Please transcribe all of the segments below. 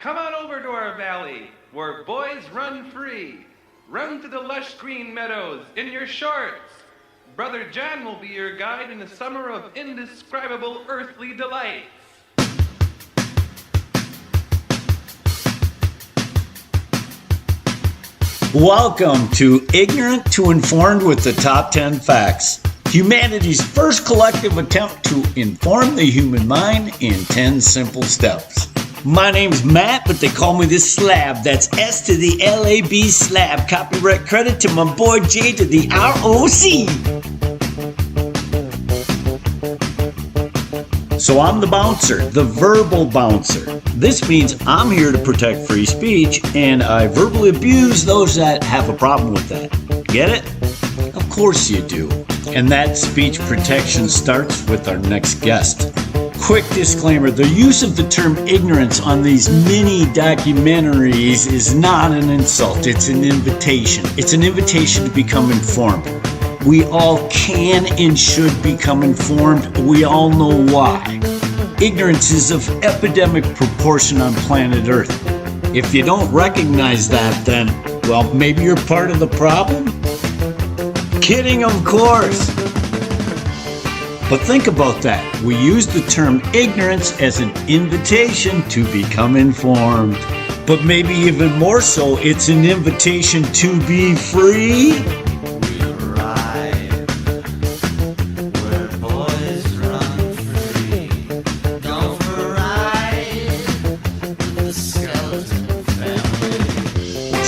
Come on over to our valley, where boys run free. Run to the lush green meadows in your shorts. Brother John will be your guide in a summer of indescribable earthly delights. Welcome to Ignorant to Informed with the Top 10 Facts. Humanity's first collective attempt to inform the human mind in 10 simple steps. My name's Matt, but they call me the Slab. That's S to the L-A-B Slab. Copyright credit to my boy J to the R-O-C. So I'm the bouncer, the verbal bouncer. This means I'm here to protect free speech, and I verbally abuse those that have a problem with that. Get it? Of course you do. And that speech protection starts with our next guest. Quick disclaimer, the use of the term ignorance on these mini documentaries is not an insult, it's an invitation. It's an invitation to become informed. We all can and should become informed. We all know why. Ignorance is of epidemic proportion on planet Earth. If you don't recognize that, then, well, maybe you're part of the problem? Kidding, of course. But think about that. We use the term ignorance as an invitation to become informed. But maybe even more so, it's an invitation to be free.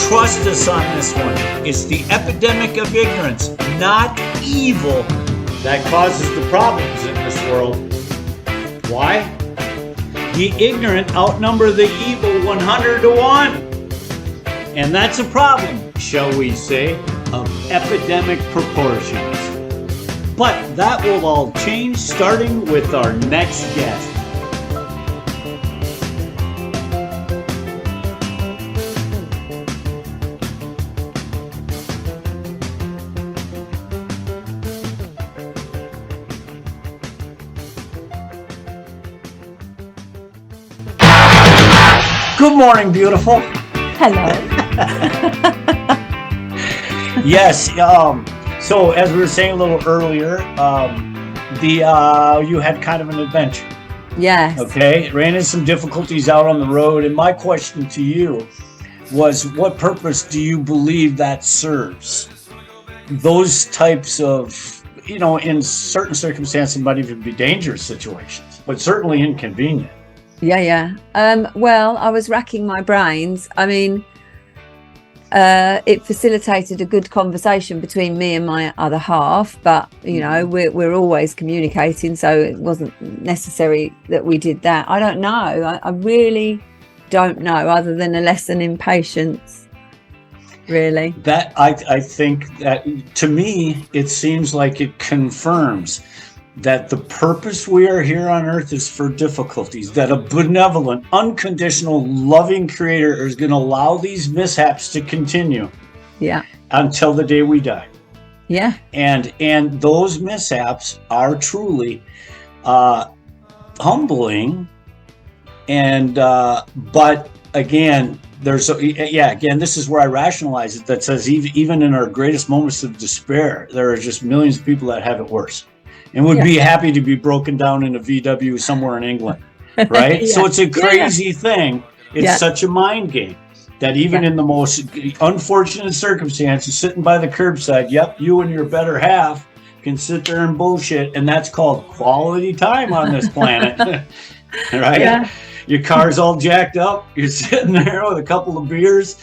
Trust us on this one. It's the epidemic of ignorance, not evil, that causes the problems in this world. Why? The ignorant outnumber the evil 100 to 1. And that's a problem, shall we say, of epidemic proportions. But that will all change starting with our next guest. Good morning, beautiful. Hello. Yes. So as we were saying a little earlier, you had kind of an adventure. Yes. Okay. Ran into some difficulties out on the road, and my question to you was, what purpose do you believe that serves? Those types of, in certain circumstances, might even be dangerous situations, but certainly inconvenient. Yeah. Well, I was racking my brains. I mean, it facilitated a good conversation between me and my other half, but we're always communicating, so it wasn't necessary that we did that. I don't know. I really don't know, other than a lesson in patience. Really. That I think that, to me, it seems like it confirms that the purpose we are here on earth is for difficulties, that a benevolent, unconditional, loving creator is going to allow these mishaps to continue until the day we die. Yeah. And those mishaps are truly humbling. And but again, this is where I rationalize it, that says even in our greatest moments of despair, there are just millions of people that have it worse and would be happy to be broken down in a VW somewhere in England, right? So it's a crazy thing. It's such a mind game that even in the most unfortunate circumstances, sitting by the curbside, you and your better half can sit there and bullshit, and that's called quality time on this planet, right? Yeah. Your car's all jacked up. You're sitting there with a couple of beers.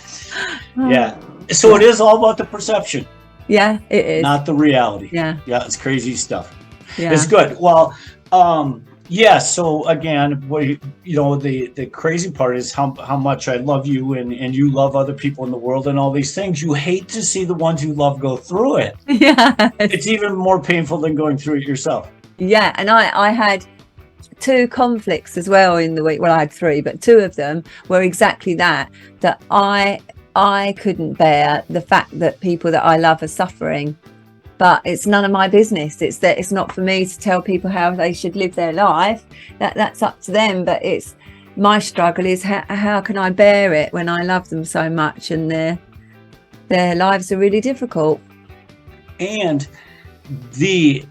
So it is all about the perception. Yeah, it is. Not the reality. Yeah, it's crazy stuff. Yeah. It's good. Well, so again, the crazy part is how much I love you and you love other people in the world and all these things. You hate to see the ones you love go through it. Yeah. It's even more painful than going through it yourself. Yeah, and I had 2 conflicts as well in the week. Well, I had 3, but 2 of them were exactly that I couldn't bear the fact that people that I love are suffering. But it's none of my business. It's not for me to tell people how they should live their life. That's up to them. But my struggle is how can I bear it when I love them so much and their lives are really difficult. And the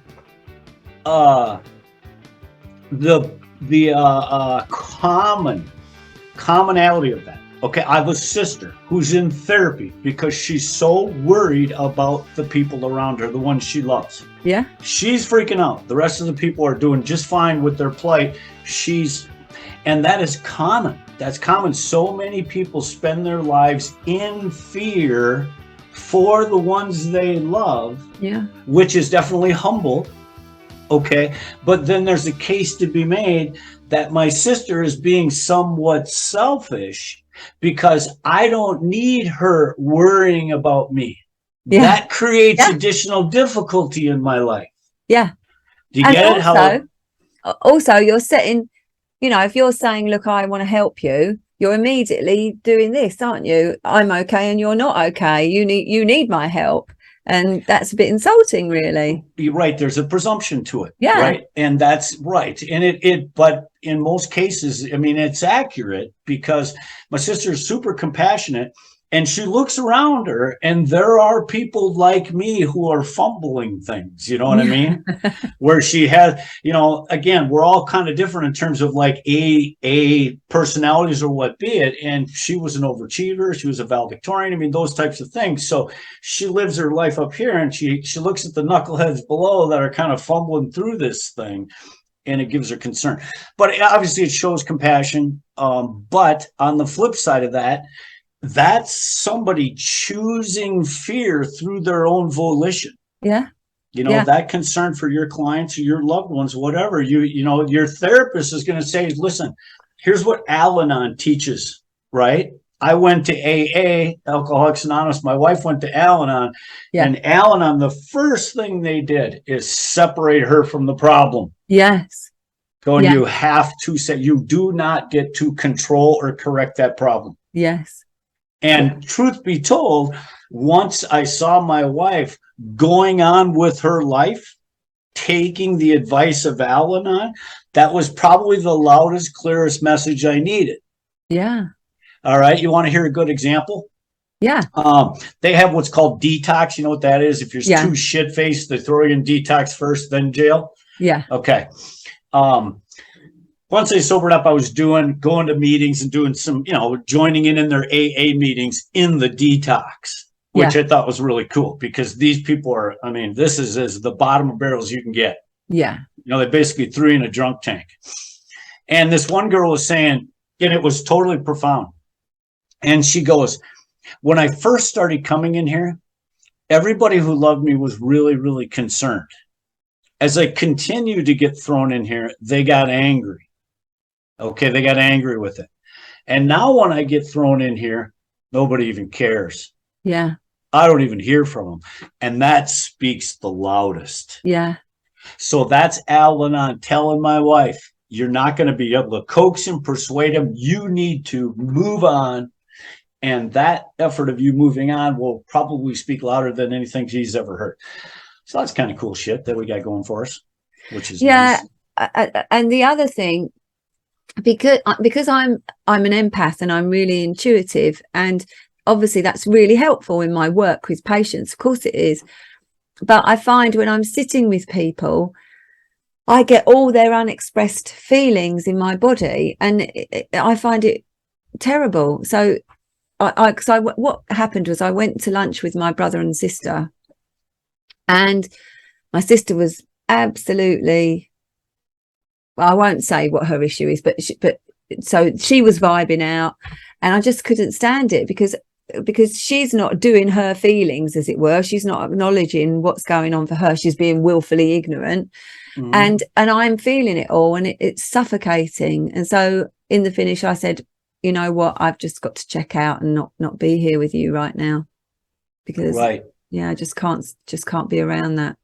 commonality of that. Okay, I have a sister who's in therapy because she's so worried about the people around her, the ones she loves. Yeah. She's freaking out. The rest of the people are doing just fine with their plight. And that is common. That's common. So many people spend their lives in fear for the ones they love. Yeah. Which is definitely humble. Okay. But then there's a case to be made that my sister is being somewhat selfish because I don't need her worrying about me. Yeah. That creates additional difficulty in my life. Yeah. Do you get it? Also, you're setting, if you're saying, look, I want to help you, you're immediately doing this, aren't you? I'm okay and you're not okay. You need my help. And that's a bit insulting, really. You're right. There's a presumption to it. Yeah. Right. And that's right. And but in most cases, I mean, it's accurate because my sister is super compassionate and she looks around her and there are people like me who are fumbling things, you know what I mean? Where she has, again, we're all kind of different in terms of like a personalities or what be it. And she was an overachiever. She was a valedictorian. I mean, those types of things. So she lives her life up here and she looks at the knuckleheads below that are kind of fumbling through this thing. And it gives her concern. But obviously it shows compassion. But on the flip side of that, that's somebody choosing fear through their own volition. Yeah. That concern for your clients or your loved ones, whatever, your therapist is going to say, listen, here's what Al-Anon teaches, right? I went to AA, Alcoholics Anonymous. My wife went to Al-Anon. Yeah. And Al-Anon, the first thing they did is separate her from the problem. Yes. You have to say, you do not get to control or correct that problem. Yes. And truth be told, once I saw my wife going on with her life, taking the advice of Al-Anon, that was probably the loudest, clearest message I needed. Yeah. All right. You want to hear a good example? Yeah. They have what's called detox. You know what that is? If you're too shit-faced, they throw you in detox first, then jail. Yeah. Okay. Once I sobered up, I was going to meetings and doing some, joining in their AA meetings in the detox, which I thought was really cool because these people are, this is as the bottom of barrels you can get. Yeah. They basically threw you in a drunk tank. And this one girl was saying, and it was totally profound. And she goes, when I first started coming in here, everybody who loved me was really, really concerned. As I continued to get thrown in here, they got angry. Okay, they got angry with it. And now when I get thrown in here, nobody even cares. Yeah. I don't even hear from them. And that speaks the loudest. Yeah. So that's Al-Anon telling my wife, you're not going to be able to coax him, persuade him. You need to move on. And that effort of you moving on will probably speak louder than anything she's ever heard. So that's kind of cool shit that we got going for us, which is nice. And the other thing, because I'm an empath and I'm really intuitive, and obviously that's really helpful in my work with patients. Of course it is. But I find when I'm sitting with people, I get all their unexpressed feelings in my body, and I find it terrible. So what happened was I went to lunch with my brother and sister, and my sister was absolutely, well, I won't say what her issue is, but so she was vibing out, and I just couldn't stand it because she's not doing her feelings, as it were. She's not acknowledging what's going on for her. She's being willfully ignorant. Mm. And I'm feeling it all, and it's suffocating. And so in the finish, I said, you know what, I've just got to check out and not be here with you right now, because I just can't be around that.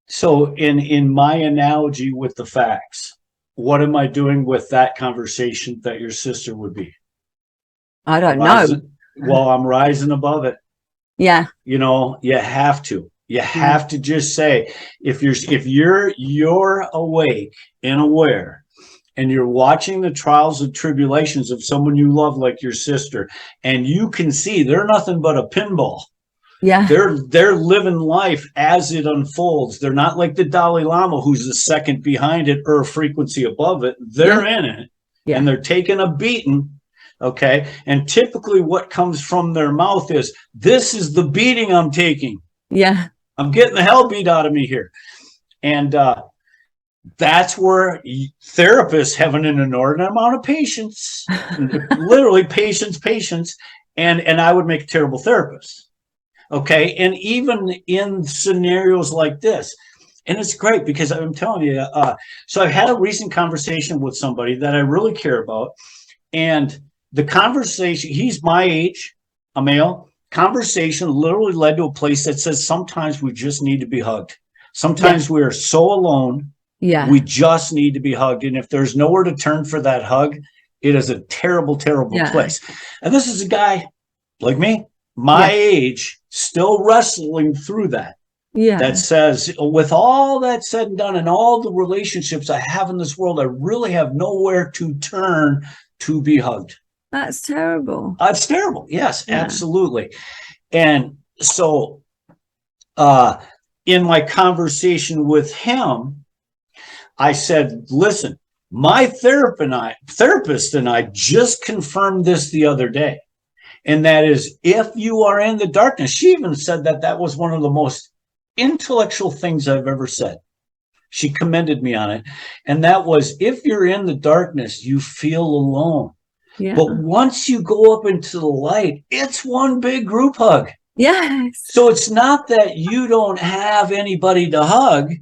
So in my analogy with the facts, what am I doing with that conversation that your sister would be? I don't know. Well, I'm rising above it. Yeah. You have to. You have to just say, if you're awake and aware, and you're watching the trials and tribulations of someone you love, like your sister, and you can see they're nothing but a pinball. Yeah. They're living life as it unfolds. They're not like the Dalai Lama, who's a second behind it or a frequency above it. They're in it, and they're taking a beating. Okay. And typically what comes from their mouth is, this is the beating I'm taking. Yeah. I'm getting the hell beat out of me here. And that's where therapists have an inordinate amount of patience, literally patience. And I would make a terrible therapist. Okay. And even in scenarios like this, and it's great because I'm telling you, so I've had a recent conversation with somebody that I really care about. And the conversation, he's my age, a male, conversation literally led to a place that says sometimes we just need to be hugged. Sometimes we are so alone. Yeah. We just need to be hugged. And if there's nowhere to turn for that hug, it is a terrible, terrible place. And this is a guy like me, my age, still wrestling through that. Yeah. That says, with all that said and done and all the relationships I have in this world, I really have nowhere to turn to be hugged. That's terrible. It's terrible. Yes, absolutely. And so in my conversation with him, I said, listen, my therapist and I just confirmed this the other day. And that is, if you are in the darkness, she even said that was one of the most intellectual things I've ever said. She commended me on it. And that was, if you're in the darkness, you feel alone. Yeah. But once you go up into the light, it's one big group hug. Yes. So it's not that you don't have anybody to hug.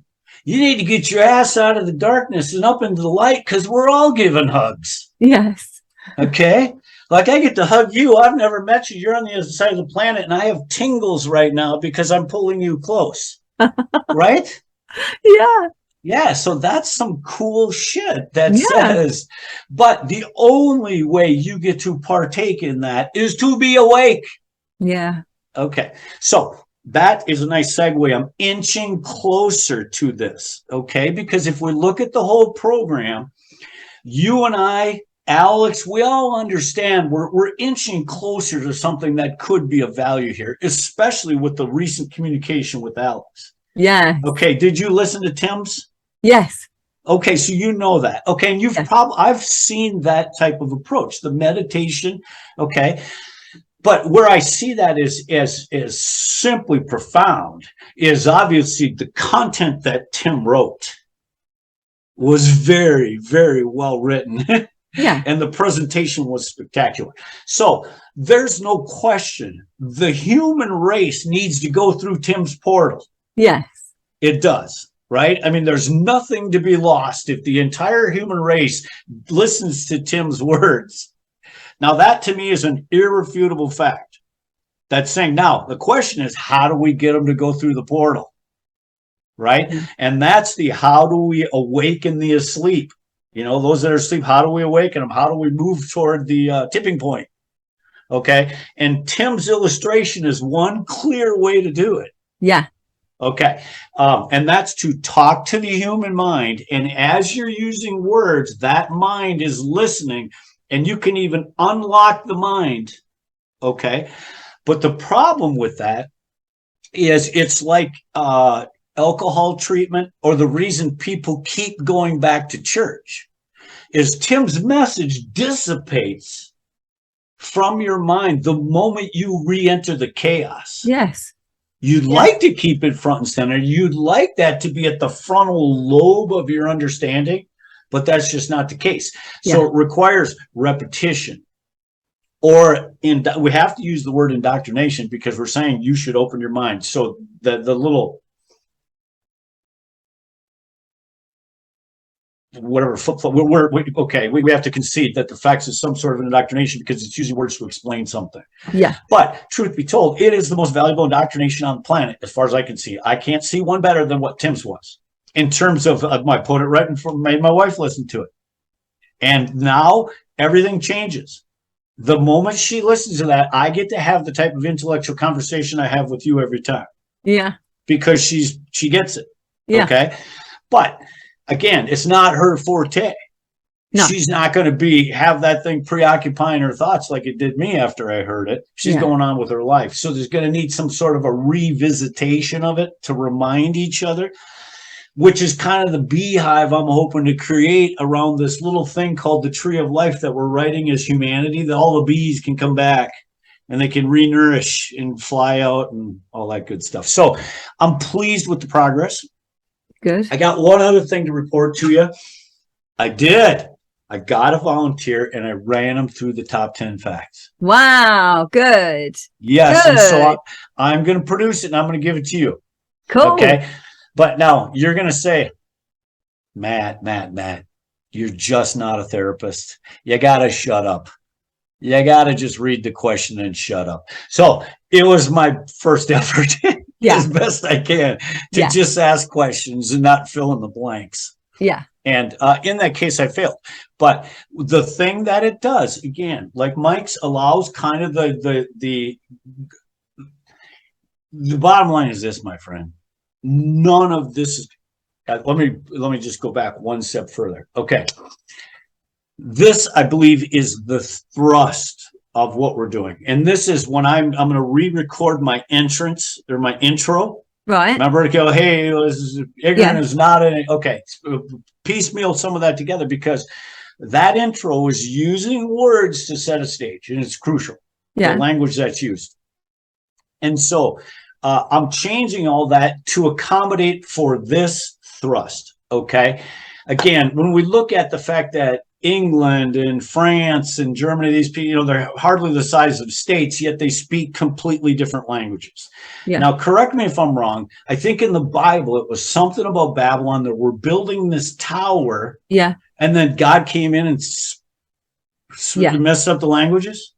You need to get your ass out of the darkness and up into the light, because we're all giving hugs. Yes. Okay. Like, I get to hug you. I've never met you. You're on the other side of the planet, and I have tingles right now because I'm pulling you close. Right? Yeah. Yeah, so that's some cool shit that says, but the only way you get to partake in that is to be awake. Yeah. Okay, so that is a nice segue. I'm inching closer to this, okay? Because if we look at the whole program, you and I, Alex, we all understand we're inching closer to something that could be of value here, especially with the recent communication with Alex. Yeah. Okay, did you listen to Tim's? Yes. Okay, so you know that. Okay, and I've seen that type of approach, the meditation. Okay, but where I see that is simply profound is obviously the content that Tim wrote was very, very well written. Yeah. And the presentation was spectacular. So there's no question the human race needs to go through Tim's portal. Yes. It does. Right? I mean, there's nothing to be lost if the entire human race listens to Tim's words. Now, that to me is an irrefutable fact. That's saying, now, the question is, how do we get them to go through the portal? Right? Mm-hmm. And that's how do we awaken the asleep? You know, those that are asleep, how do we awaken them? How do we move toward the tipping point? Okay? And Tim's illustration is one clear way to do it. Yeah. Okay. And that's to talk to the human mind. And as you're using words, that mind is listening, and you can even unlock the mind. Okay. But the problem with that is it's like alcohol treatment, or the reason people keep going back to church is Tim's message dissipates from your mind the moment you re-enter the chaos. Yes. You'd like to keep it front and center. You'd like that to be at the frontal lobe of your understanding, but that's just not the case. So it requires repetition. Or we have to use the word indoctrination, because we're saying you should open your mind. So the little whatever, we have to concede that the facts is some sort of an indoctrination, because it's using words to explain something. Yeah. But truth be told, it is the most valuable indoctrination on the planet, as far as I can see. I can't see one better than what Tim's was, in terms of I put it right in front, made my wife listen to it. And now everything changes. The moment she listens to that, I get to have the type of intellectual conversation I have with you every time. Yeah. Because she gets it. Yeah. Okay. But again, it's not her forte. No. She's not going to have that thing preoccupying her thoughts like it did me after I heard it. She's going on with her life. So there's going to need some sort of a revisitation of it to remind each other, which is kind of the beehive I'm hoping to create around this little thing called the tree of life that we're writing as humanity, that all the bees can come back and they can re-nourish and fly out and all that good stuff. So I'm pleased with the progress. Good. I got one other thing to report to you. I got a volunteer and I ran them through the top 10 facts. Wow. Good. Yes. Good. And so I'm going to produce it and I'm going to give it to you. Cool. Okay. But now you're going to say, Matt, you're just not a therapist. You got to shut up. You got to just read the question and shut up. So it was my first effort as best I can to just ask questions and not fill in the blanks. Yeah. And in that case, I failed. But the thing that it does, again, like Mike's, allows kind of the bottom line is this, my friend. None of this is. Let me just go back one step further. Okay. This, I believe, is the thrust of what we're doing. And this is when I'm going to re-record my entrance or my intro. Right. Remember to go, hey, ignorant is not an, okay. Piecemeal some of that together because that intro is using words to set a stage and it's crucial. The language that's used. And so I'm changing all that to accommodate for this thrust. Okay. Again, when we look at the fact that England and France and Germany, these people, they're hardly the size of states, yet they speak completely different languages. Yeah. Now, correct me if I'm wrong. I think in the Bible, it was something about Babylon that we're building this tower. Yeah. And then God came in and messed up the languages.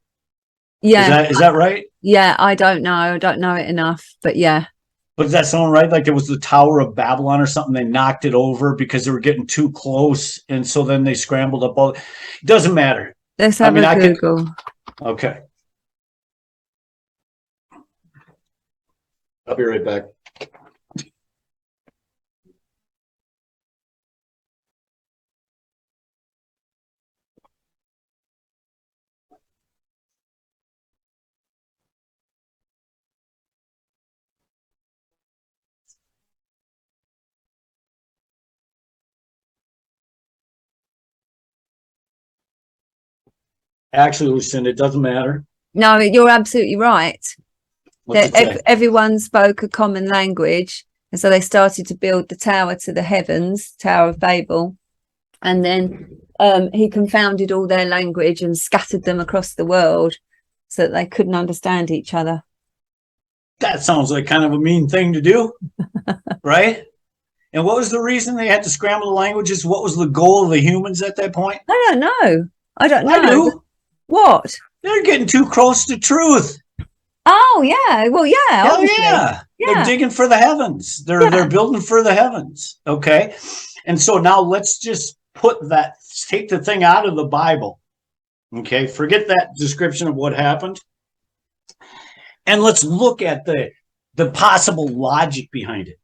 Yeah. Is that right? Yeah. I don't know. I don't know it enough, but yeah. But does that sound right? Like it was the Tower of Babylon or something. They knocked it over because they were getting too close. And so then they scrambled up all. It doesn't matter. Let's have a Google. Okay. I'll be right back. Actually, Lucinda, it doesn't matter. No, you're absolutely right. Everyone spoke a common language. And so they started to build the tower to the heavens, Tower of Babel. And then he confounded all their language and scattered them across the world so that they couldn't understand each other. That sounds like kind of a mean thing to do, right? And what was the reason they had to scramble the languages? What was the goal of the humans at that point? I don't know. I do. What? They're getting too close to truth. Oh, yeah. Well, yeah. Hell yeah. They're digging for the heavens. They're building for the heavens. Okay. And so now let's just take the thing out of the Bible. Okay. Forget that description of what happened. And let's look at the possible logic behind it.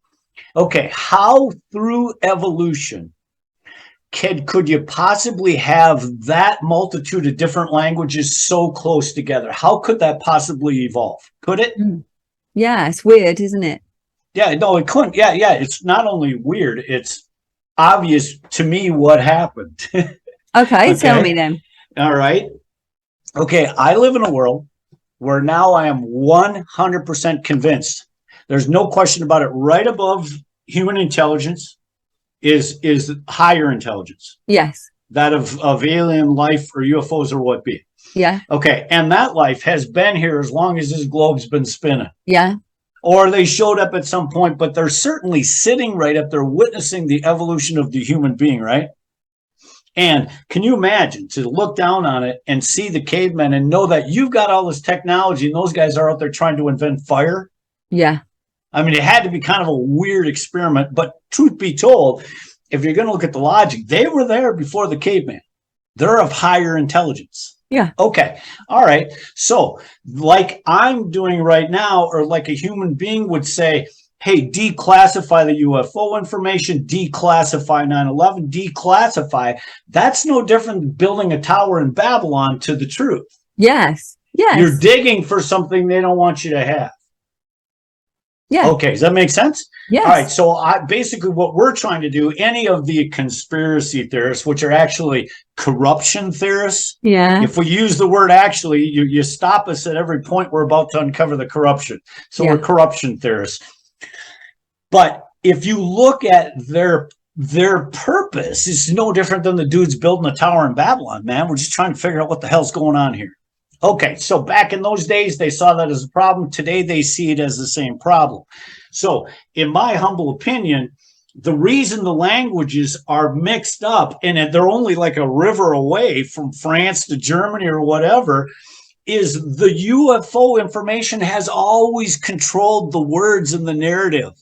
Okay. How through evolution could you possibly have that multitude of different languages so close together? How could that possibly evolve? Could it? Yeah, it's weird, isn't it? Yeah, no, it couldn't. Yeah. It's not only weird, it's obvious to me what happened. Okay, tell me then. All right. Okay, I live in a world where now I am 100% convinced. There's no question about it. Right above human intelligence is higher intelligence. Yes. That of alien life or UFOs or what be. Yeah. Okay. And that life has been here as long as this globe's been spinning. Yeah. Or they showed up at some point, but they're certainly sitting right up there witnessing the evolution of the human being, right? And can you imagine to look down on it and see the cavemen and know that you've got all this technology and those guys are out there trying to invent fire? Yeah. I mean, it had to be kind of a weird experiment, but truth be told, if you're going to look at the logic, they were there before the caveman. They're of higher intelligence. Yeah. Okay. All right. So like I'm doing right now, or like a human being would say, hey, declassify the UFO information, declassify 9/11, declassify. That's no different than building a tower in Babylon to the truth. Yes. Yes. You're digging for something they don't want you to have. Yeah. Okay, does that make sense? Yes. All right, so basically what we're trying to do, any of the conspiracy theorists, which are actually corruption theorists, Yeah. if we use the word actually, you stop us at every point we're about to uncover the corruption. So we're corruption theorists. But if you look at their purpose, it's no different than the dudes building a tower in Babylon, man. We're just trying to figure out what the hell's going on here. Okay, so back in those days, they saw that as a problem. Today, they see it as the same problem. So in my humble opinion, the reason the languages are mixed up and they're only like a river away from France to Germany or whatever, is the UFO information has always controlled the words in the narrative.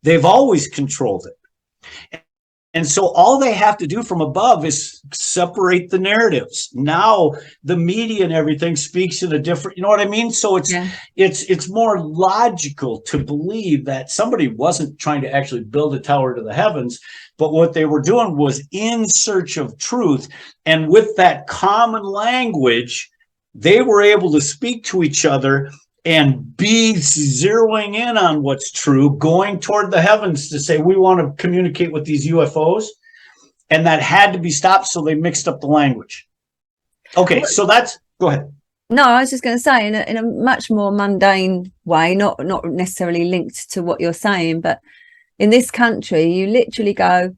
They've always controlled it. And so all they have to do from above is separate the narratives. Now the media and everything speaks in a different, you know what I mean? So it's more logical to believe that somebody wasn't trying to actually build a tower to the heavens, but what they were doing was in search of truth. And with that common language, they were able to speak to each other and be zeroing in on what's true, going toward the heavens to say, we want to communicate with these UFOs. And that had to be stopped, so they mixed up the language. Okay, so go ahead. No, I was just going to say, in a much more mundane way, not necessarily linked to what you're saying, but in this country, you literally go,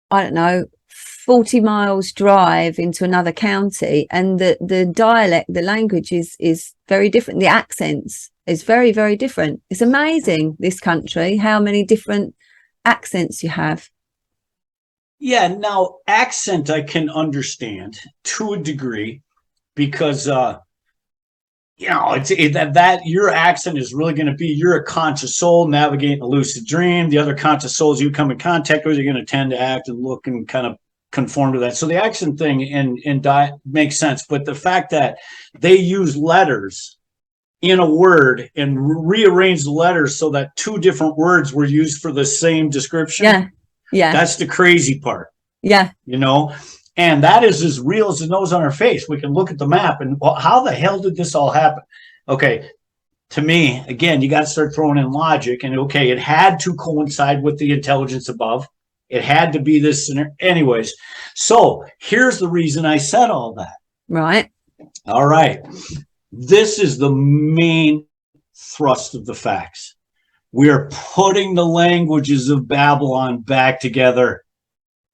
I don't know, 40 miles drive into another county, and the dialect, the language is very different. The accents is very, very different. It's amazing, this country, how many different accents you have. Yeah, now accent I can understand to a degree because that your accent is really going to be, you're a conscious soul navigating a lucid dream. The other conscious souls you come in contact with, you're going to tend to act and look and kind of conform to that. So the accent thing and makes sense. But the fact that they use letters in a word and rearrange the letters so that two different words were used for the same description. Yeah. That's the crazy part. Yeah. You know, and that is as real as the nose on our face. We can look at the map and, well, how the hell did this all happen? Okay. To me, again, you got to start throwing in logic, and okay, it had to coincide with the intelligence above. It had to be this. Anyways, so here's the reason I said all that. Right. All right. This is the main thrust of the facts. We are putting the languages of Babylon back together.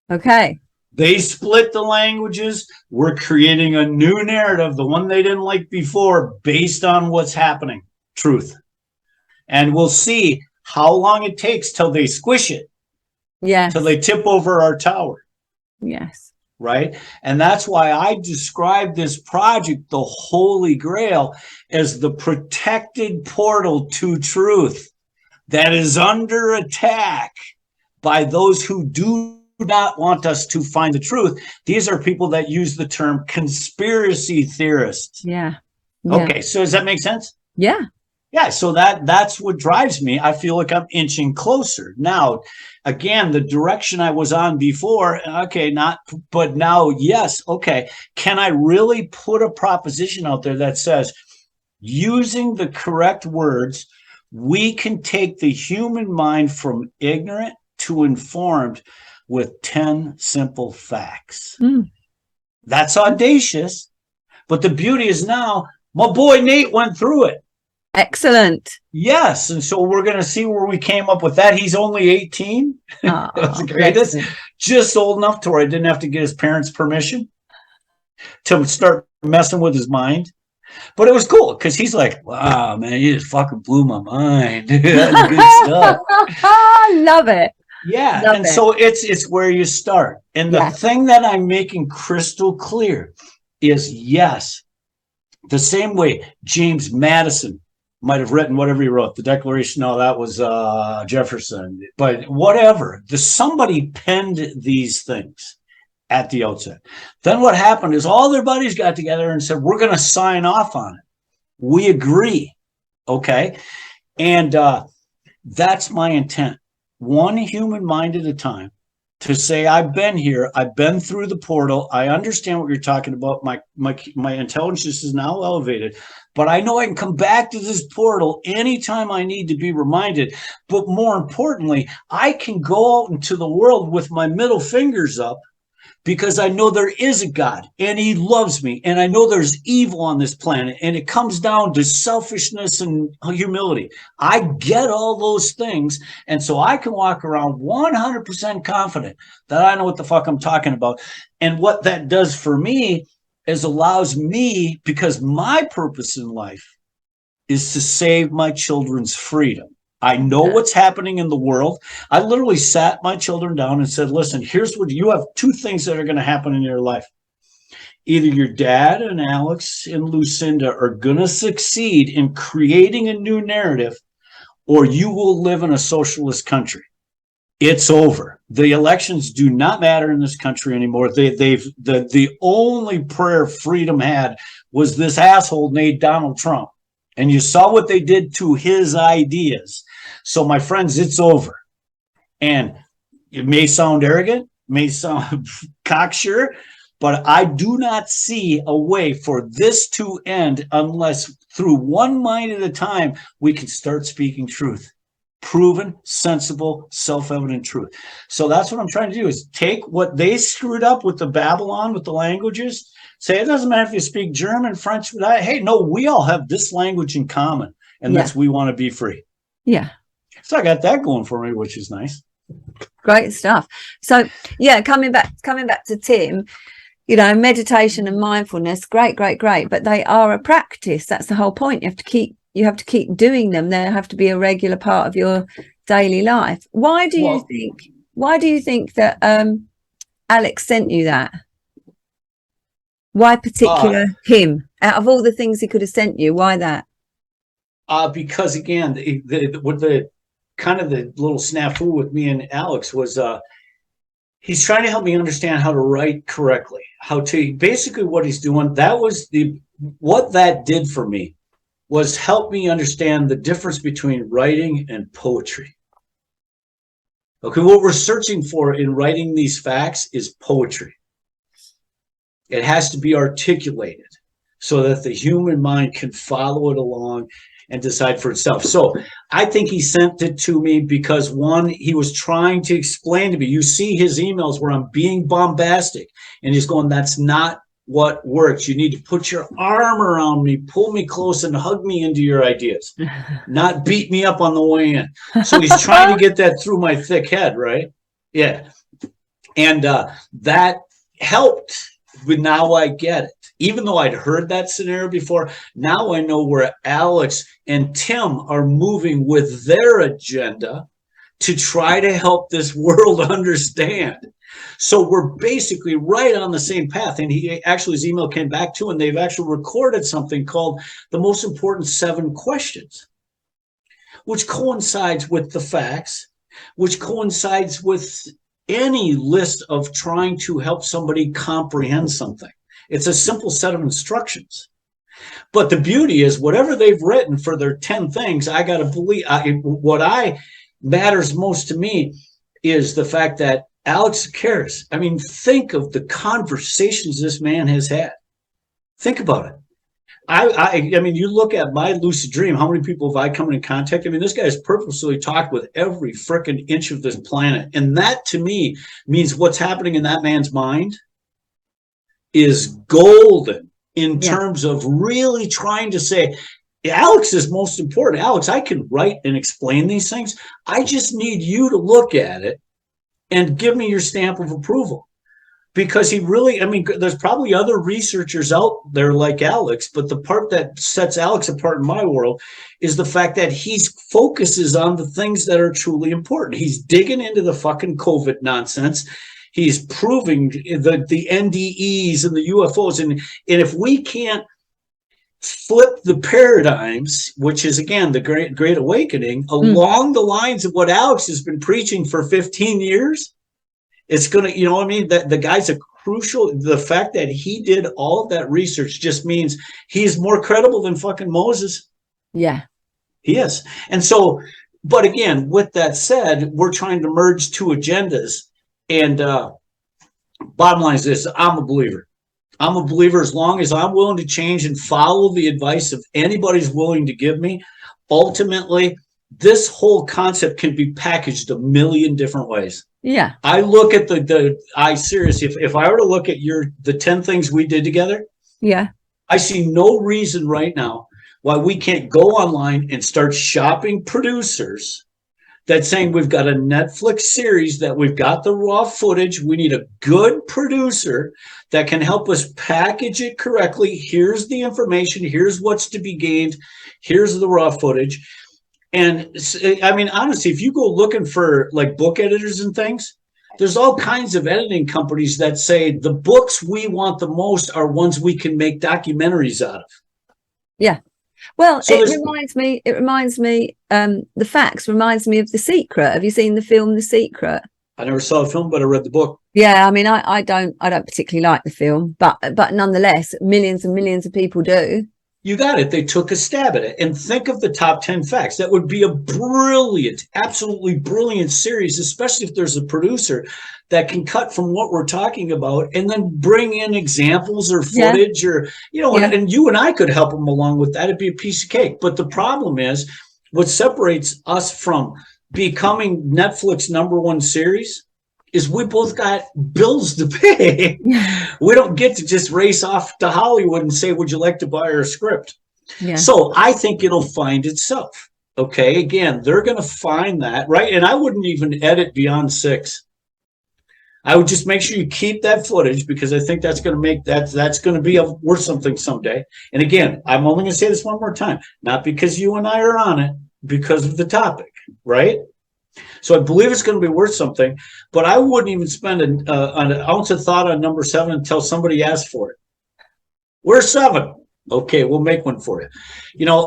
Okay. They split the languages. We're creating a new narrative, the one they didn't like before, based on what's happening. Truth. And we'll see how long it takes till they squish it. Yes. Till they tip over our tower. Yes. Right? And that's why I described this project, the Holy Grail, as the protected portal to truth that is under attack by those who do not want us to find the truth. These are people that use the term conspiracy theorists. Yeah. Okay, so does that make sense? Yeah. Yeah, so that's what drives me. I feel like I'm inching closer. Now, again, the direction I was on before, okay, but now, yes, okay. Can I really put a proposition out there that says, using the correct words, we can take the human mind from ignorant to informed with 10 simple facts? That's audacious, but the beauty is now, my boy Nate went through it. Excellent. Yes, and so we're going to see where we came up with that. He's only 18. Oh, that's the greatest. Just old enough to where I didn't have to get his parents' permission to start messing with his mind. But it was cool because he's like, wow, man, you just fucking blew my mind. That's good stuff. I love it. Yeah, love and it. So it's where you start. And the thing that I'm making crystal clear is, yes, the same way James Madison might have written whatever he wrote, the Declaration. No, that was Jefferson. But whatever, somebody penned these things at the outset. Then what happened is all their buddies got together and said, we're going to sign off on it. We agree. Okay. And That's my intent. One human mind at a time, to say, I've been here, I've been through the portal, I understand what you're talking about. My intelligence is now elevated, but I know I can come back to this portal anytime I need to be reminded. But more importantly, I can go out into the world with my middle fingers up, because I know there is a God and he loves me. And I know there's evil on this planet, and it comes down to selfishness and humility. I get all those things. And so I can walk around 100% confident that I know what the fuck I'm talking about. And what that does for me is allows me, because my purpose in life is to save my children's freedom. I know what's happening in the world. I literally sat my children down and said, listen, here's what you have: two things that are going to happen in your life. Either your dad and Alex and Lucinda are going to succeed in creating a new narrative, or you will live in a socialist country. It's over. The elections do not matter in this country anymore. The only prayer freedom had was this asshole named Donald Trump. And you saw what they did to his ideas. So, my friends, it's over. And it may sound arrogant, may sound cocksure, but I do not see a way for this to end unless through one mind at a time we can start speaking truth. Proven, sensible, self-evident truth. So that's what I'm trying to do, is take what they screwed up with the Babylon, with the languages, say it doesn't matter if you speak German, French, hey, no, we all have this language in common, and that's we want to be free. Yeah. So I got that going for me, which is nice. Great stuff. So yeah, coming back to Tim, you know, meditation and mindfulness, great, but they are a practice. That's the whole point. You have to keep doing them. They have to be a regular part of your daily life. Why do you think that Alex sent you that? Why particular him? Out of all the things he could have sent you, why that? Because again, the kind of the little snafu with me and Alex was he's trying to help me understand how to write correctly, how to basically what he's doing. That was what that did for me, was help me understand the difference between writing and poetry. Okay, what we're searching for in writing these facts is poetry. It has to be articulated so that the human mind can follow it along and decide for itself. So I think he sent it to me because, one, he was trying to explain to me. You see his emails where I'm being bombastic, and he's going, that's not what works. You need to put your arm around me, pull me close, and hug me into your ideas, not beat me up on the way in. So he's trying to get that through my thick head, right? Yeah. And that helped. But now I get it. Even though I'd heard that scenario before, now I know where Alex and Tim are moving with their agenda to try to help this world understand. So we're basically right on the same path. And he actually, his email came back too, and they've actually recorded something called The Most Important 7 Questions, which coincides with the facts, which coincides with any list of trying to help somebody comprehend something. It's a simple set of instructions. But the beauty is, whatever they've written for their 10 things, I got to believe. What matters most to me is the fact that Alex cares. I mean, think of the conversations this man has had. Think about it. I mean, you look at my lucid dream, how many people have I come in contact? I mean, this guy has purposely talked with every frickin' inch of this planet. And that, to me, means what's happening in that man's mind is golden in terms of really trying to say, Alex is most important. Alex, I can write and explain these things. I just need you to look at it and give me your stamp of approval. Because he really, I mean, there's probably other researchers out there like Alex, but the part that sets Alex apart in my world is the fact that he focuses on the things that are truly important. He's digging into the fucking COVID nonsense. He's proving the NDEs and the UFOs. And if we can't flip the paradigms, which is, again, the Great Awakening, along the lines of what Alex has been preaching for 15 years, it's going to, you know what I mean? That the guy's a crucial, the fact that he did all of that research just means he's more credible than fucking Moses. Yeah. He is. And so But again, with that said, we're trying to merge two agendas. And bottom line is this: I'm a believer. I'm a believer as long as I'm willing to change and follow the advice of anybody's willing to give me. Ultimately, this whole concept can be packaged a million different ways. Yeah. I look at I seriously, if I were to look at the 10 things we did together, Yeah. I see no reason right now why we can't go online and start shopping producers that's saying we've got a Netflix series, that we've got the raw footage. We need a good producer that can help us package it correctly. Here's the information. Here's what's to be gained. Here's the raw footage. And I mean, honestly, if you go looking for like book editors and things, there's all kinds of editing companies that say the books we want the most are ones we can make documentaries out of. Yeah. Well, So it reminds me, The Facts reminds me of The Secret. Have you seen the film The Secret? I never saw the film, but I read the book. Yeah, I mean, I don't particularly like the film, but nonetheless, millions and millions of people do. You got it. They took a stab at it. And think of the top 10 facts. That would be a brilliant, absolutely brilliant series, especially if there's a producer that can cut from what we're talking about and then bring in examples or footage or, and you and I could help them along with that. It'd be a piece of cake. But the problem is what separates us from becoming Netflix #1 series is we both got bills to pay. We don't get to just race off to Hollywood and say, would you like to buy our script? Yeah. So I think it'll find itself. Okay. Again, they're going to find that, right? And I wouldn't even edit beyond 6. I would just make sure you keep that footage, because I think that's going to make that's going to be worth something someday. And again, I'm only going to say this one more time, not because you and I are on it, because of the topic, right? So I believe it's going to be worth something, but I wouldn't even spend an ounce of thought on number 7 until somebody asked for it. Where's 7? Okay, we'll make one for you.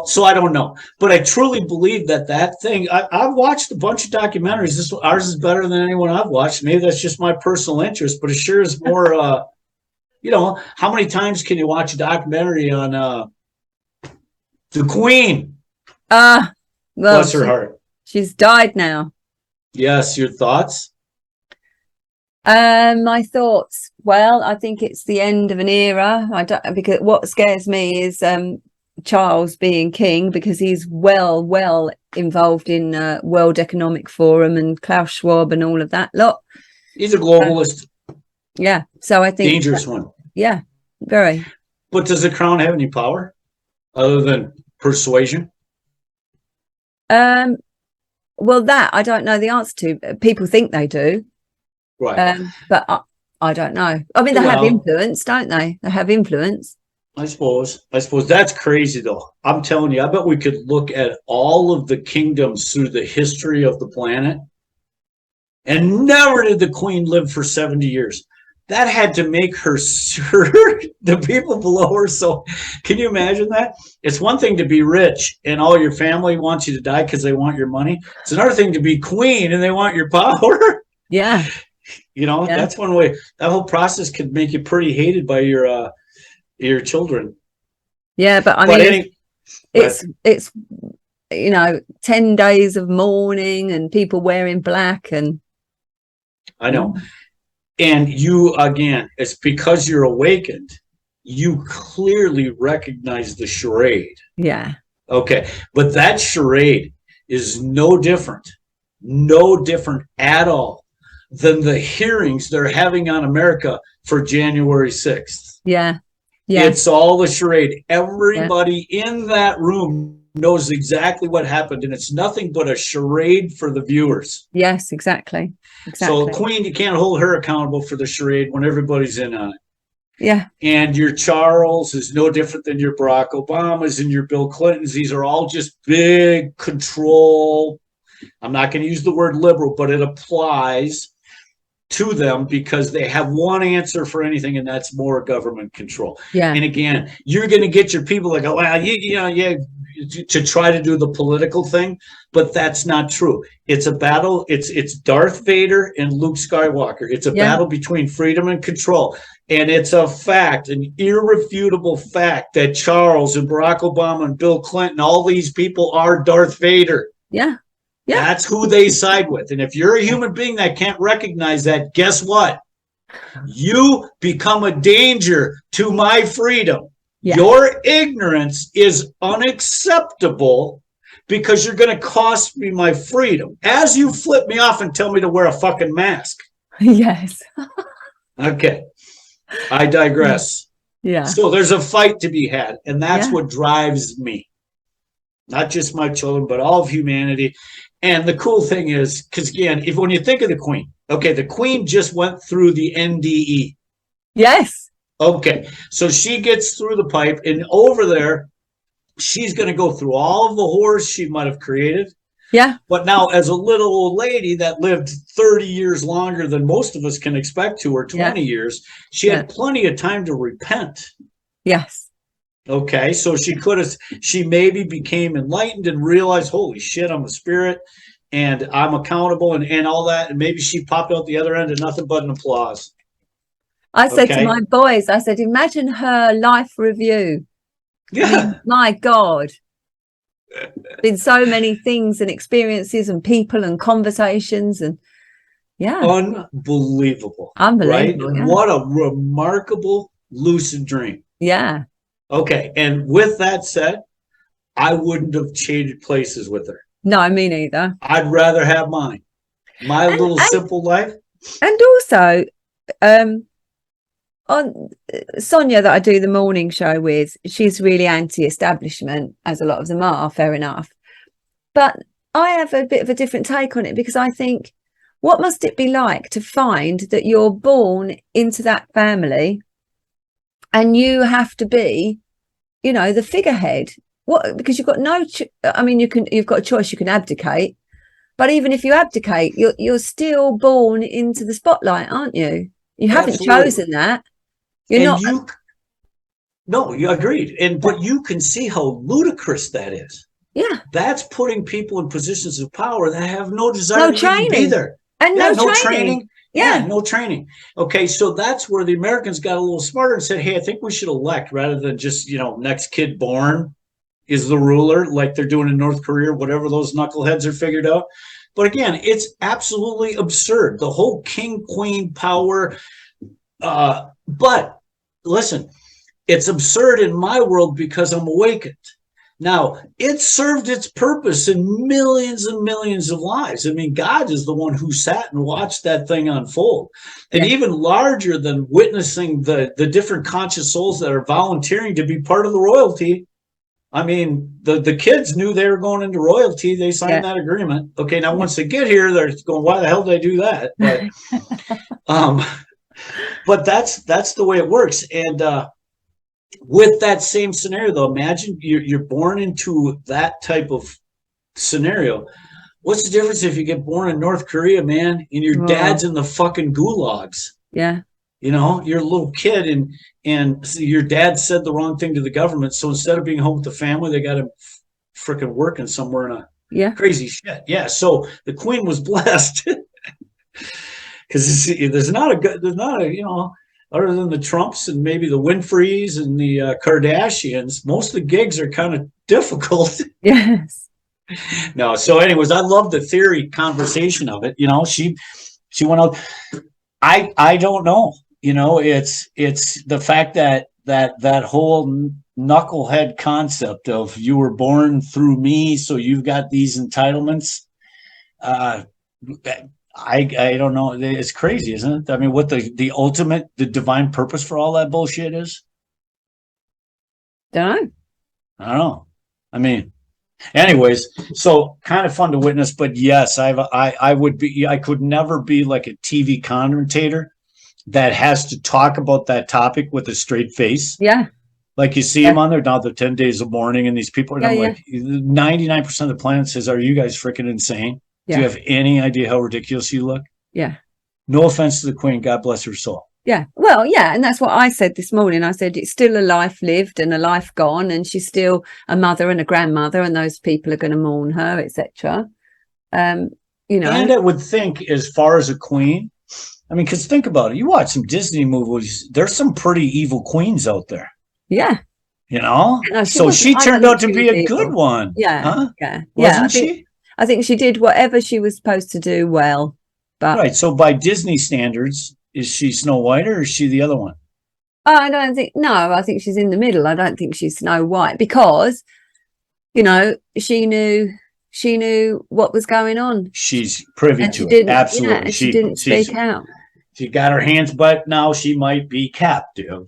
So I don't know, but I truly believe that thing. I've watched a bunch of documentaries. Ours is better than anyone I've watched. Maybe that's just my personal interest, but it sure is more. How many times can you watch a documentary on the Queen? Well, bless her heart. She's died now. Yes, your thoughts? My thoughts. Well, I think it's the end of an era. Because what scares me is Charles being king, because he's well involved in World Economic Forum and Klaus Schwab and all of that lot. He's a globalist. Yeah. So I think dangerous one. Yeah, very. But does the crown have any power other than persuasion? Well, that I don't know the answer to. People think they do. Right. But I don't know. I mean, they have influence, don't they? They have influence. I suppose that's crazy, though. I'm telling you, I bet we could look at all of the kingdoms through the history of the planet, and never did the Queen live for 70 years. That had to make her the people below her. So can you imagine that? It's one thing to be rich and all your family wants you to die because they want your money. It's another thing to be queen and they want your power. Yeah. That's one way. That whole process could make you pretty hated by your children. Yeah, but I mean, it's 10 days of mourning and people wearing black, and I know. And you, again, it's because you're awakened, you clearly recognize the charade. Yeah. Okay. But that charade is no different at all than the hearings they're having on America for January 6th. Yeah. Yeah. It's all the charade. Everybody in that room knows exactly what happened, and it's nothing but a charade for the viewers. Yes, exactly. So Queen, you can't hold her accountable for the charade when everybody's in on it. Yeah. And your Charles is no different than your Barack Obamas and your Bill Clintons. These are all just big control. I'm not going to use the word liberal, but it applies to them because they have one answer for anything, and that's more government control. Yeah. And again, you're going to get your people that go, well, to try to do the political thing, but that's not true. It's a battle. It's Darth Vader and Luke Skywalker. It's a battle between freedom and control. And it's a fact, an irrefutable fact, that Charles and Barack Obama and Bill Clinton, all these people are Darth Vader. Yeah. Yeah. That's who they side with. And if you're a human being that can't recognize that, guess what? You become a danger to my freedom. Yeah. Your ignorance is unacceptable because you're going to cost me my freedom. As you flip me off and tell me to wear a fucking mask. Yes. Okay. I digress. Yeah. So there's a fight to be had, and that's Yeah. what drives me. Not just my children, but all of humanity. And the cool thing is, because again, when you think of the Queen, okay, the Queen just went through the NDE. Yes. Okay, so she gets through the pipe, and over there, she's going to go through all of the horrors she might have created. Yeah. But now, as a little old lady that lived 30 years longer than most of us can expect to, or 20 years, she had plenty of time to repent. Yes. Okay, so she maybe became enlightened and realized, holy shit, I'm a spirit and I'm accountable and all that. And maybe she popped out the other end and nothing but an applause. I said to my boys, I said, imagine her life review. Yeah. I mean, my God. Been so many things and experiences and people and conversations and Unbelievable. Unbelievable. Right? Yeah. What a remarkable lucid dream. Yeah. Okay. And with that said, I wouldn't have traded places with her. No, me neither. I'd rather have mine. My little simple life. And also, on Sonia that I do the morning show with, she's really anti-establishment, as a lot of them are, fair enough. But I have a bit of a different take on it, because I think, what must it be like to find that you're born into that family and you have to be, you know, the figurehead? What? Because you've got you've got a choice. You can abdicate, but even if you abdicate, you're still born into the spotlight, aren't you? You haven't chosen that. No, you agreed. But you can see how ludicrous that is. Yeah. That's putting people in positions of power that have no desire to even be there. And no training. Yeah, no training. Okay, so that's where the Americans got a little smarter and said, hey, I think we should elect rather than just, next kid born is the ruler, like they're doing in North Korea, whatever those knuckleheads are figured out. But again, it's absolutely absurd. The whole king, queen power. But listen, it's absurd in my world because I'm awakened. Now, it served its purpose in millions and millions of lives. I mean, God is the one who sat and watched that thing unfold. And even larger than witnessing the different conscious souls that are volunteering to be part of the royalty. I mean, the kids knew they were going into royalty. They signed that agreement. Okay, now once they get here, they're going, why the hell did I do that? But, but that's the way it works. And with that same scenario, though, imagine you're born into that type of scenario. What's the difference if you get born in North Korea, man, and your dad's in the fucking gulags? Yeah. You're a little kid and your dad said the wrong thing to the government. So instead of being home with the family, they got him freaking working somewhere in a crazy shit. Yeah. So the Queen was blessed because there's not a, other than the Trumps and maybe the Winfreys and the Kardashians, most of the gigs are kind of difficult. Yes. No. So anyways, I love the theory conversation of it. She went out. I don't know. It's the fact that whole knucklehead concept of you were born through me, so you've got these entitlements. I don't know. It's crazy, isn't it? I mean, what the ultimate, the divine purpose for all that bullshit is? I don't know. I mean, anyways, so kind of fun to witness, but yes, I could never be like a TV commentator that has to talk about that topic with a straight face. Yeah. Like you see them on there now, the 10 days of mourning, and these people, and I'm like, 99% of the planet says, are you guys freaking insane? Do you have any idea how ridiculous you look? Yeah. No offense to the Queen. God bless her soul. Yeah. Well, yeah. And that's what I said this morning. I said, it's still a life lived and a life gone. And she's still a mother and a grandmother. And those people are going to mourn her, etc. And I would think, as far as a queen, I mean, because think about it. You watch some Disney movies. There's some pretty evil queens out there. Yeah. So she turned out to be a good one. Yeah. Huh? Yeah. Wasn't she? I think she did whatever she was supposed to do well. But Right. So by Disney standards, is she Snow White or is she the other one? I don't think, no, I think she's in the middle. I don't think she's Snow White because, you know, she knew what was going on. She's privy And to she it. didn't, Absolutely. and she didn't speak out. She got her hands, but now she might be captive.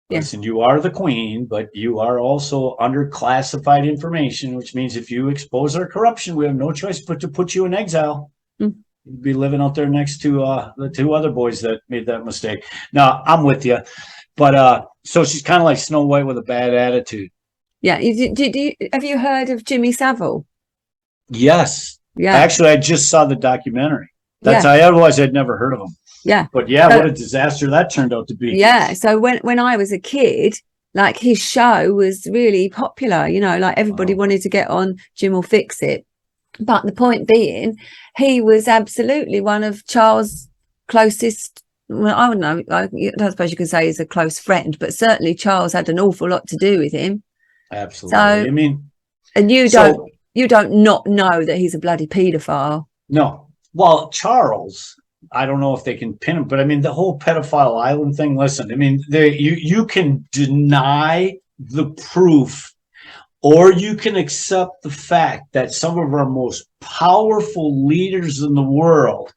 Yeah. Listen, you are the queen, but you are also under classified information, which means if you expose our corruption, we have no choice but to put you in exile. Mm. You'd be living out there next to the two other boys that made that mistake. Now, I'm with you. But so she's kind of like Snow White with a bad attitude. Yeah. Have you heard of Jimmy Savile? Yes. Yeah. Actually, I just saw the documentary. Yeah. Otherwise I'd never heard of him. Yeah. But yeah, what a disaster that turned out to be. Yeah. So when I was a kid, like his show was really popular, you know, like everybody wanted to get on Jim will fix it. But the point being, he was absolutely one of Charles' closest. Well, I don't know. I suppose you could say he's a close friend, but certainly Charles had an awful lot to do with him. Absolutely. So, I mean, and you don't not know that he's a bloody paedophile. No. Well, Charles, I don't know if they can pin him, but I mean, the whole pedophile island thing, listen, I mean, you can deny the proof or you can accept the fact that some of our most powerful leaders in the world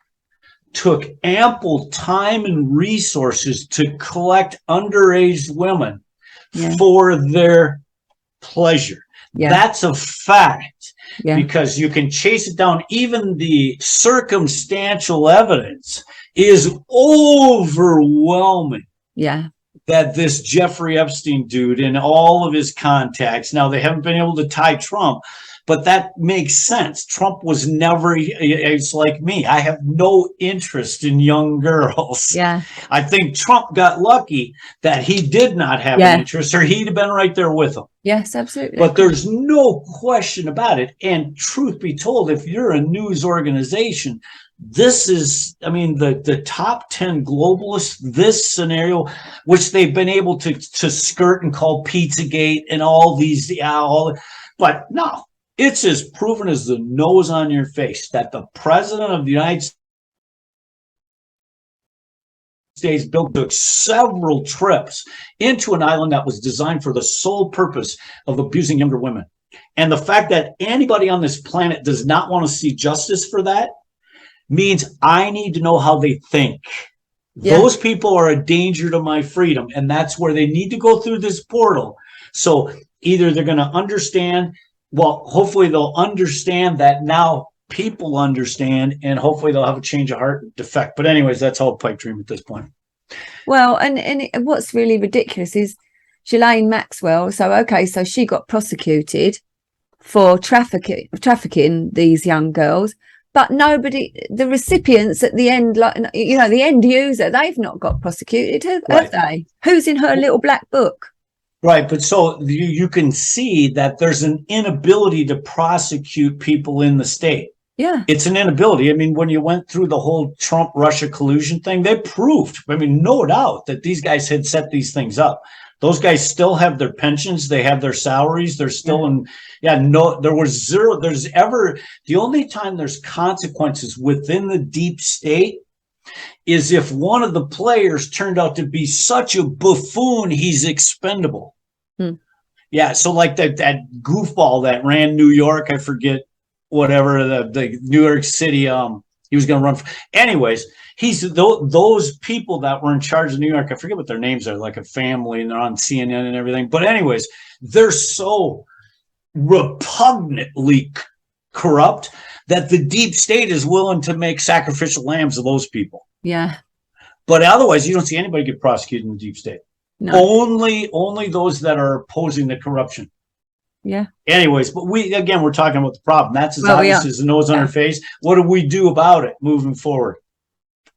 took ample time and resources to collect underage women for their pleasure. Yeah. That's a fact. Yeah. Because you can chase it down. Even the circumstantial evidence is overwhelming. Yeah. That this Jeffrey Epstein dude and all of his contacts, now they haven't been able to tie Trump, but that makes sense. Trump was never, it's like me. I have no interest in young girls. Yeah. I think Trump got lucky that he did not have an interest, or he'd have been right there with him. Yes, absolutely. But there's no question about it. And truth be told, if you're a news organization, this is, I mean, the top 10 globalists, this scenario, which they've been able to skirt and call Pizzagate and all these, but no. It's as proven as the nose on your face that the president of the United States took several trips into an island that was designed for the sole purpose of abusing younger women. And the fact that anybody on this planet does not want to see justice for that means I need to know how they think. Yeah. Those people are a danger to my freedom. And that's where they need to go through this portal. So either they're going to understand. Well, hopefully they'll understand that now people understand, and hopefully they'll have a change of heart and defect. But anyways, that's all pipe dream at this point. Well, and what's really ridiculous is Ghislaine Maxwell. So she got prosecuted for trafficking these young girls, but nobody, the recipients at the end, like, you know, the end user, they've not got prosecuted, have they? Who's in her little black book? Right, but so you can see that there's an inability to prosecute people in the state. Yeah. It's an inability. I mean, when you went through the whole Trump-Russia collusion thing, they proved, I mean, no doubt that these guys had set these things up. Those guys still have their pensions. They have their salaries. They're still the only time there's consequences within the deep state is if one of the players turned out to be such a buffoon, he's expendable. Yeah, so like that goofball that ran New York, I forget whatever, the New York City, he was going to run for. Anyways, he's those people that were in charge of New York, I forget what their names are, like a family, and they're on CNN and everything. But anyways, they're so repugnantly corrupt that the deep state is willing to make sacrificial lambs of those people. Yeah. But otherwise, you don't see anybody get prosecuted in the deep state. No. Only those that are opposing the corruption. Yeah. Anyways, but we're talking about the problem. That's as obvious as the nose on her face. What do we do about it moving forward?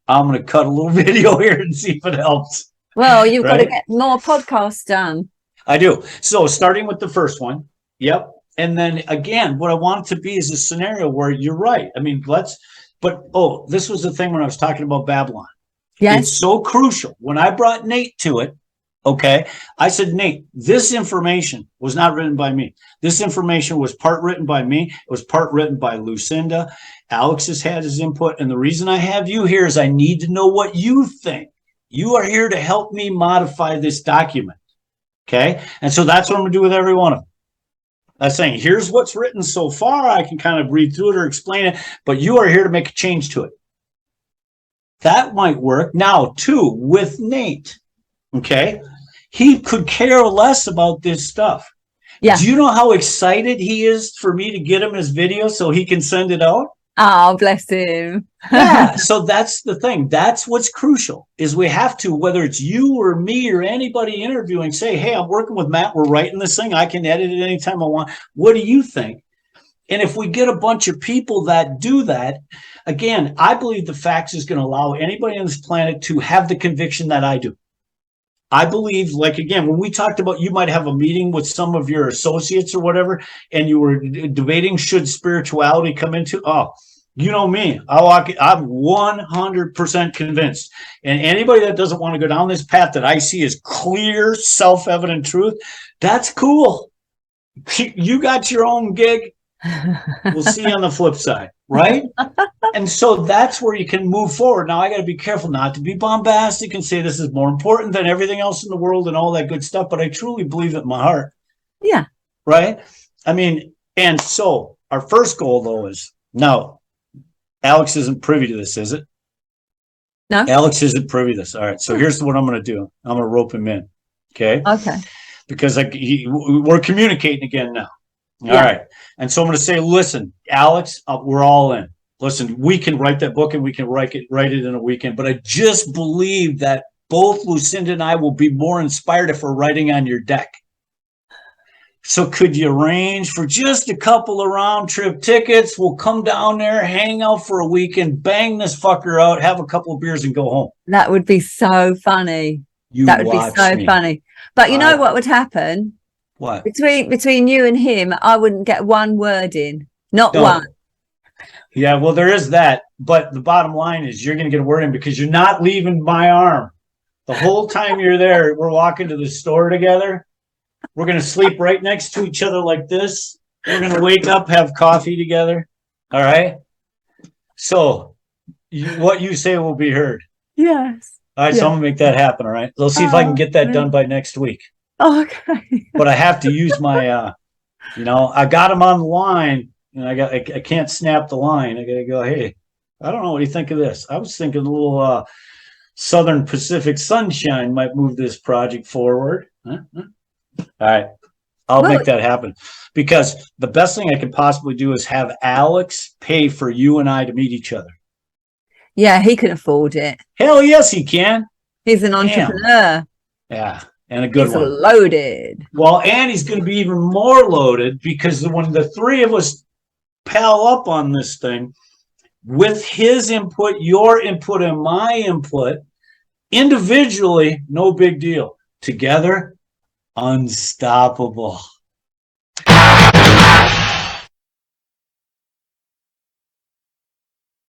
I'm going to cut a little video here and see if it helps. Well, you've got to get more podcasts done. I do. So starting with the first one. Yep. And then again, what I want it to be is a scenario where you're right. I mean, this was the thing when I was talking about Babylon. Yes. It's so crucial. When I brought Nate to it, Okay. I said, Nate, this information was not written by me. This information was part written by me. It was part written by Lucinda. Alex has had his input. And the reason I have you here is I need to know what you think. You are here to help me modify this document. Okay. And so that's what I'm going to do with every one of them. I'm saying, here's what's written so far. I can kind of read through it or explain it, but you are here to make a change to it. That might work. Now, too, with Nate. Okay. He could care less about this stuff. Yeah. Do you know how excited he is for me to get him his video so he can send it out? Oh, bless him. Yeah. So that's the thing. That's what's crucial is we have to, whether it's you or me or anybody interviewing, say, hey, I'm working with Matt. We're writing this thing. I can edit it anytime I want. What do you think? And if we get a bunch of people that do that, again, I believe the facts is going to allow anybody on this planet to have the conviction that I do. I believe, like, again, when we talked about you might have a meeting with some of your associates or whatever, and you were debating should spirituality come into, you know me, I'm 100% convinced. And anybody that doesn't want to go down this path that I see as clear, self-evident truth, that's cool. You got your own gig. We'll see you on the flip side, right? And so that's where you can move forward. Now, I got to be careful not to be bombastic and say this is more important than everything else in the world and all that good stuff, but I truly believe it in my heart. Yeah. Right? I mean, and so our first goal, though, is now, Alex isn't privy to this, is it? No. Alex isn't privy to this. All right. So here's what I'm going to do. I'm going to rope him in. Okay? Okay. Because we're communicating again now. All right. And so I'm going to say, listen, Alex, we're all in. Listen, we can write that book and we can write it in a weekend. But I just believe that both Lucinda and I will be more inspired if we're writing on your deck. So could you arrange for just a couple of round trip tickets? We'll come down there, hang out for a weekend, bang this fucker out, have a couple of beers and go home. That would be so funny. That would be so funny. But you know what would happen? What? Between you and him, I wouldn't get one word in. Not one. Yeah, well, there is that. But the bottom line is you're going to get a word in because you're not leaving my arm. The whole time you're there, we're walking to the store together. We're going to sleep right next to each other like this. We're going to wake up, have coffee together. All right? So what you say will be heard. Yes. All right, so I'm going to make that happen, all right? Let's see if I can get that done by next week. Okay. But I have to use my, I got him on the line, and I can't snap the line. I got to go, hey, I don't know. What do you think of this? I was thinking a little Southern Pacific sunshine might move this project forward. Huh? All right. I'll make that happen because the best thing I could possibly do is have Alex pay for you and I to meet each other. Yeah, he can afford it. Hell yes, he can. He's an entrepreneur. Yeah, and a good one. He's loaded. Well, and he's going to be even more loaded because when the three of us pal up on this thing, with his input, your input, and my input, individually, no big deal. Together, unstoppable.